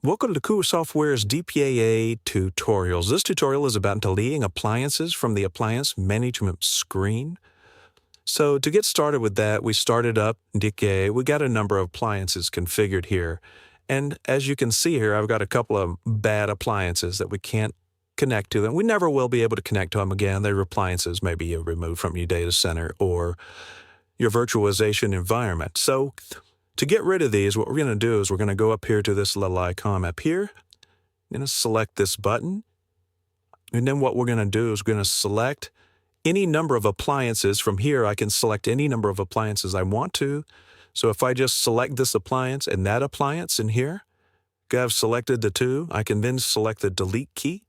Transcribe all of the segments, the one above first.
Welcome to Kumbasoftware's DPAA tutorials. This tutorial is about deleting appliances from the appliance management screen. So to get started with that, we started up DPAA. We got a number of appliances configured here. And as you can see here, I've got a couple of bad appliances that we can't connect to them. We never will be able to connect to them again. They're appliances maybe you removed from your data center or your virtualization environment. So to get rid of these, what we're going to do is we're going to go up here to this little icon up here. I'm going to select this button. And then what we're going to do is we're going to select any number of appliances. From here, I can select any number of appliances I want to. So if I just select this appliance and that appliance in here, I've selected the two, I can then select the delete key.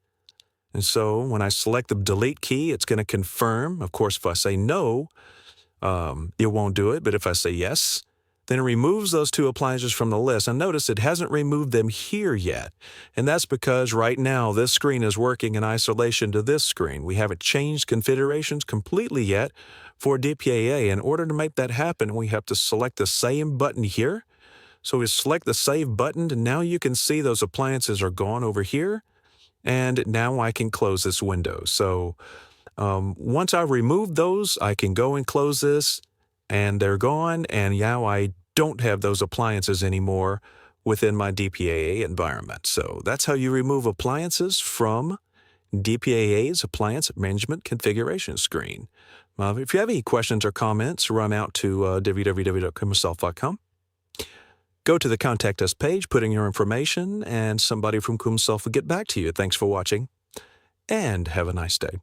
And so when I select the delete key, it's going to confirm. Of course, if I say no, it won't do it. But if I say yes, then it removes those two appliances from the list. And notice it hasn't removed them here yet. And that's because right now this screen is working in isolation to this screen. We haven't changed configurations completely yet for DPAA. In order to make that happen, we have to select the same button here. So we select the save button, and now you can see those appliances are gone over here. And now I can close this window. So once I've removed those, I can go and close this, and they're gone. And now I don't have those appliances anymore within my DPAA environment. So that's how you remove appliances from DPAA's appliance management configuration screen. If you have any questions or comments, run out to www.kumbasoft.com. Go to the Contact Us page, put in your information, and somebody from Kumbasoft will get back to you. Thanks for watching, and have a nice day.